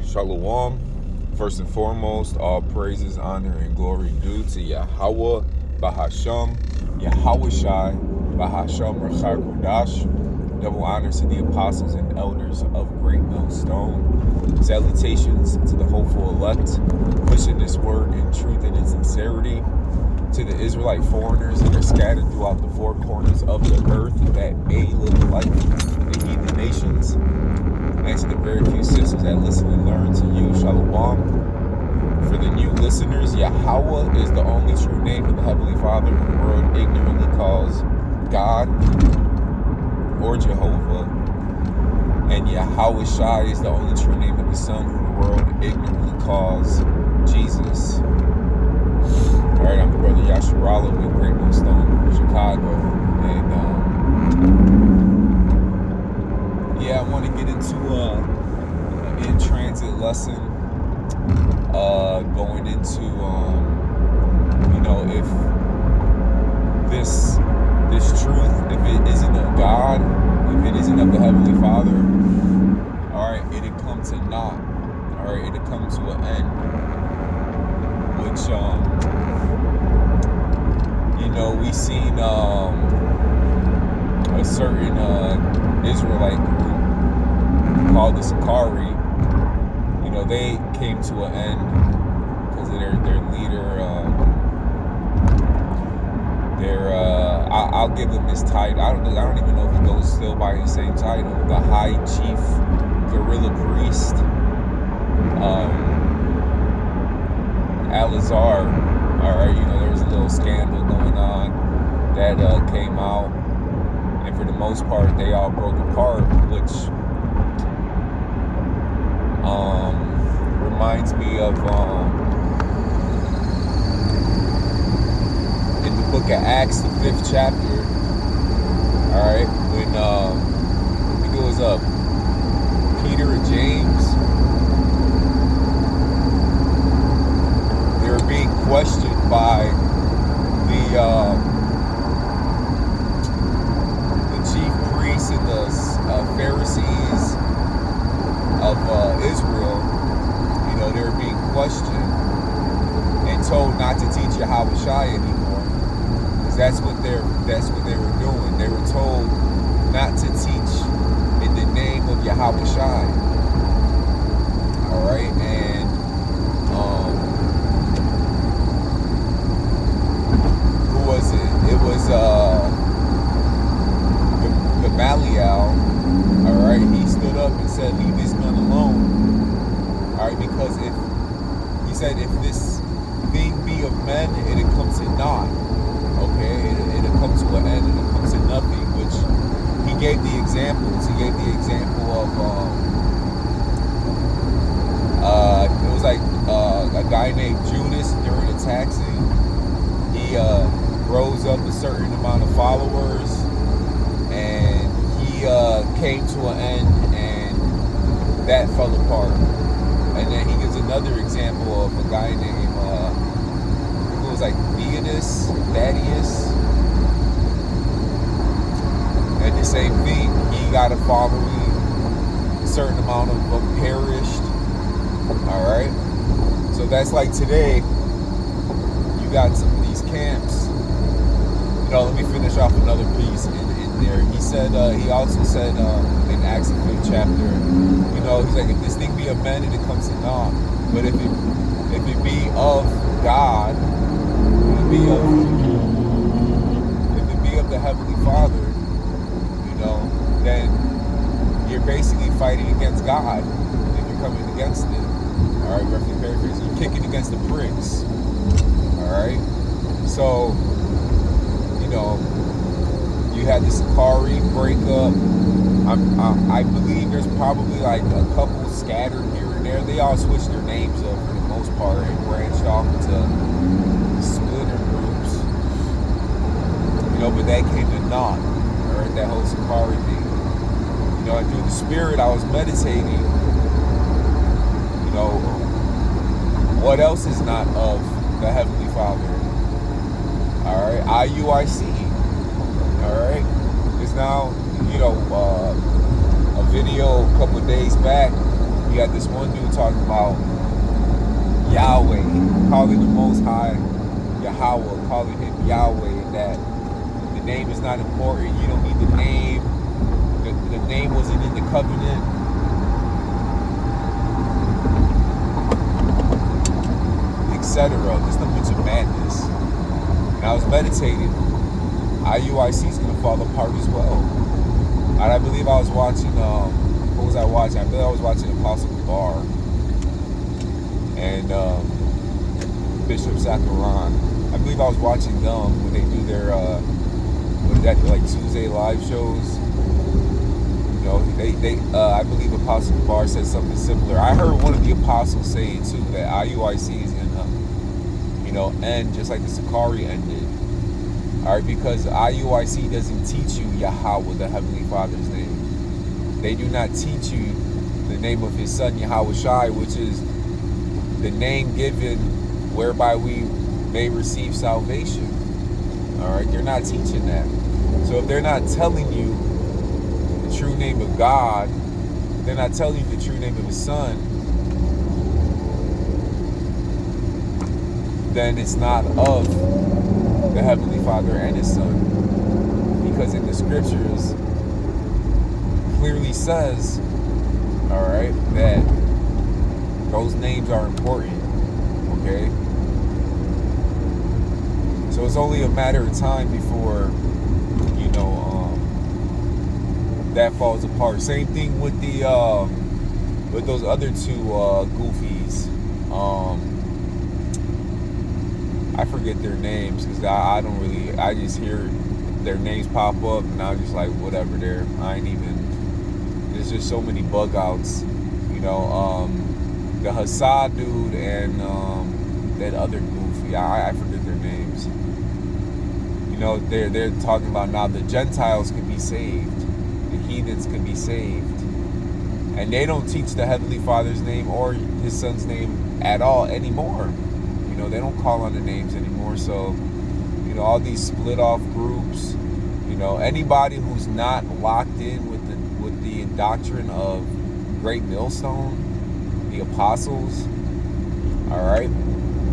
Shalom. First and foremost, all praises, honor, and glory due to Yahweh, Bahasham, Yahweh Shai, Bahasham, Rachar Kodash. Double honors to the apostles and elders of Great Millstone. Salutations to the hopeful elect, pushing this word in truth and in sincerity. To the Israelite foreigners that are scattered throughout the four corners of the earth that may look like the heathen nations. And to the very few sisters that listen and learn, to you, Shalom. For the new listeners, Yahweh is the only true name of the Heavenly Father who the world ignorantly calls God or Jehovah. And Yahweh Shai is the only true name of the Son who the world ignorantly calls Jesus. Alright, I'm the brother Yasharala with Great Millstone, Chicago. And I want to get into an in-transit lesson going into if this truth, if it isn't of God, if it isn't of the Heavenly Father, alright, it'll come to naught. Alright, it'll come to an end. Which we seen a certain Israelite group called the Sakari. They came to an end because of their leader. I'll give him his title. I don't even know if he goes still by his same title. The High Chief Guerrilla Priest, Alizar. Alright, there was a little scandal going on that came out, and for the most part, they all broke apart, which reminds me of in the book of Acts, the 5th chapter. Alright, when I think it was Peter and James, they were being questioned by the chief priests and the Pharisees of Israel. They were being questioned and told not to teach Yahweh Shai anymore, because that's what they were doing. They were told not to teach in the name of Yahweh Shai. All right, and who was it? It was Gamaliel. All right, he stood up and said, "Leave this man alone." All right, because if this thing be of men, it'll come to naught. Okay, it'll come to an end, it'll come to nothing. Which he gave the examples. He gave the example of it was like a guy named Judas during the taxing. He rose up a certain amount of followers, and he came to an end, and that fell apart. And then he gives another example of a guy named, it was like Thaddeus. And the same thing, he got a following, a certain amount of them perished. Alright? So that's like today, you got some of these camps. Let me finish off another piece in there. He said, he also said in Acts 5th chapter, he's like, if this thing be of men, it comes to naught. But if it be of God, if it be of the Heavenly Father, then you're basically fighting against God if you're coming against it. Alright, roughly paraphrasing, you're kicking against the pricks. Alright? So, you had the Sakari breakup. I believe there's probably like a couple scattered here and there. They all switched their names up for the most part and branched off into splinter groups. But that came to naught. Alright, that whole Sakari thing. And through the Spirit, I was meditating. What else is not of the Heavenly Father? Alright, IUIC. Alright, it's now, a video a couple of days back, you had this one dude talking about Yahweh, calling the Most High Yahweh, calling him Yahweh, and that the name is not important. You don't need the name. The name wasn't in the covenant. Etc. Just a bunch of madness. And I was meditating. IUIC is going to fall apart as well. And I believe I was watching, what was I watching? I believe I was watching Apostle Bar and Bishop Zachariah. I believe I was watching them when they do their, what is that, like Tuesday live shows. You know, I believe Apostle Bar said something similar. I heard one of the apostles say it too, that IUIC is going to, you know, end just like the Sakari ended. All right, because IUIC doesn't teach you Yahweh, the Heavenly Father's name. They do not teach you the name of His Son, Yahweh Shai, which is the name given whereby we may receive salvation. All right, they're not teaching that. So if they're not telling you the true name of God, they're not telling you the true name of His Son, then it's not of the Heavenly Father and His Son. Because in the scriptures clearly says, all right, that those names are important, okay? So it's only a matter of time before, you know, that falls apart. Same thing with the, with those other two goofies. I forget their names because I don't really, I just hear their names pop up and I'm just like, whatever, I ain't even, there's just so many bug outs, you know, the Hassad dude and that other goofy, I forget their names. You know, they're talking about now the Gentiles can be saved, the heathens can be saved, and they don't teach the Heavenly Father's name or His Son's name at all anymore. You know, they don't call on the names anymore. So, you know, all these split off groups, you know, anybody who's not locked in with the doctrine of Great Millstone, the apostles, all right,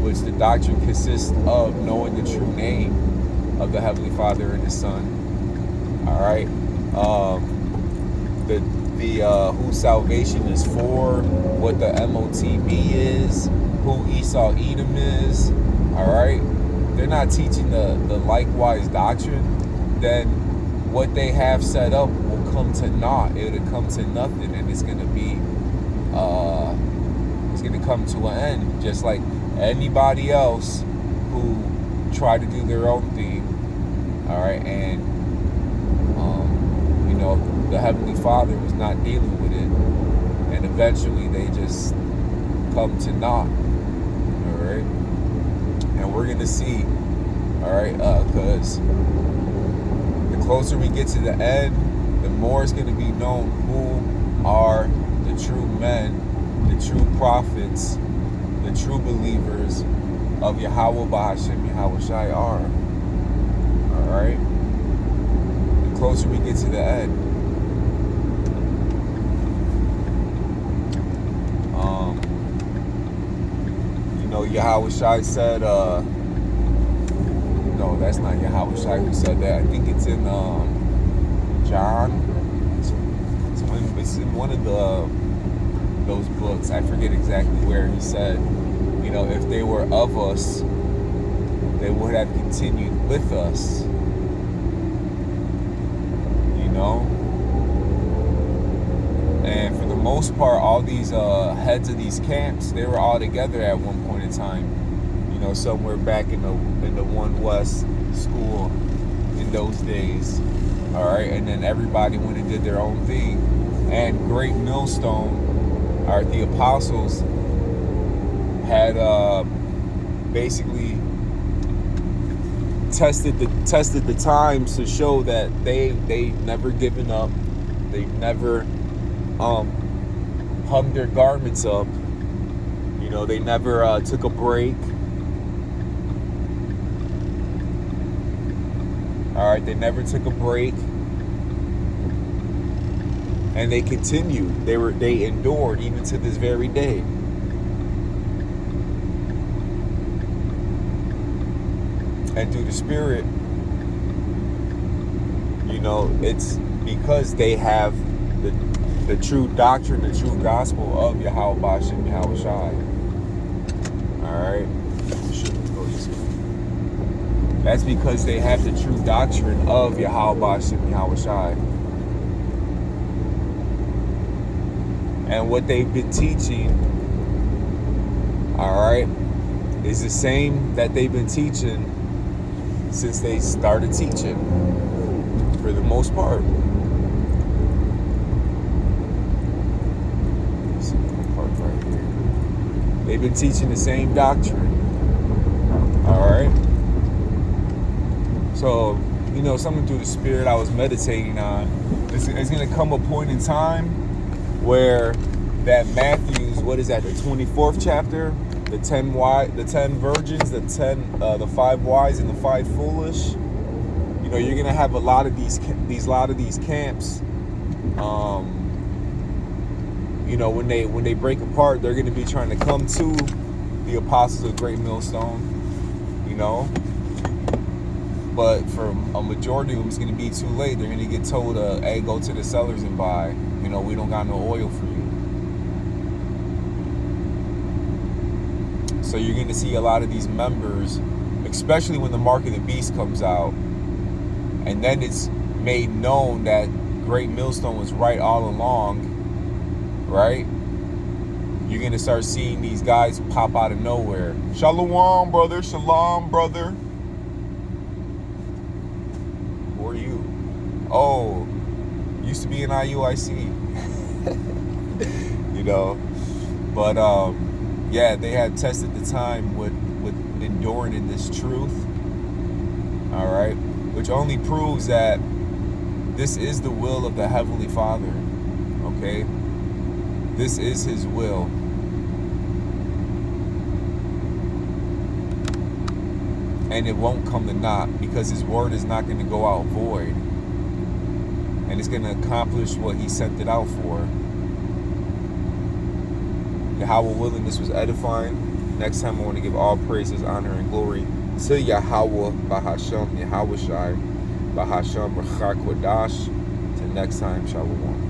which the doctrine consists of knowing the true name of the Heavenly Father and His Son, all right, who salvation is for, what the MOTB is, who Esau Edom is, all right? They're not teaching the likewise doctrine, then what they have set up will come to naught. It'll come to nothing, and it's going to be, it's going to come to an end, just like anybody else who try to do their own thing, all right? And, you know, the Heavenly Father was not dealing with it, and eventually they just come to naught. Alright, and we're gonna see, alright, because the closer we get to the end, the more it's gonna be known who are the true men, the true prophets, the true believers of Yahweh Bahashem, Yahweh Shai are. Alright, the closer we get to the end. Yahweh Shai said, no, that's not Yahweh Shai who said that. I think it's in John. It's in one of those books. I forget exactly where he said, you know, if they were of us, they would have continued with us. You know? And for the most part, all these heads of these camps, they were all together at one point in time. You know, somewhere back in the One West school in those days. All right, and then everybody went and did their own thing. And Great Millstone, or the apostles, had basically tested the times to show that they never given up. They never hung their garments up. You know, they never took a break. All right, they never took a break. And they continued. They endured even to this very day. And through the Spirit, it's because they have the true doctrine, the true gospel of Yahweh Bashem, Yahweh Shai. Alright? That's because they have the true doctrine of Yahweh Bashem, Yahweh Shai. And what they've been teaching, alright, is the same that they've been teaching since they started teaching, for the most part. Let's see that part right here. They've been teaching the same doctrine. Alright? So, something through the Spirit I was meditating on. It's going to come a point in time where that Matthew's, what is that, the 24th chapter? The 10 virgins, the 5 wise and the 5 foolish. You're gonna have a lot of these camps. When they break apart, they're gonna be trying to come to the apostles of Great Millstone. But for a majority of them, it's gonna be too late. They're gonna get told, "Hey, go to the sellers and buy. We don't got no oil for you." So you're going to see a lot of these members, especially when the Mark of the Beast comes out, and then it's made known that Great Millstone was right all along, right? You're going to start seeing these guys pop out of nowhere. Shalom, brother. Shalom, brother. Who are you? Oh, used to be in IUIC. But, yeah, they had tested the time with enduring in this truth, all right, which only proves that this is the will of the Heavenly Father, okay? This is His will. And it won't come to naught, because His word is not going to go out void, and it's going to accomplish what He sent it out for. Yahweh willing, this was edifying. Next time I want to give all praises, honor, and glory to Yahweh Bahashem, Yahweh Shai, Bahashem Rachak Kodash. Till next time, Shalom.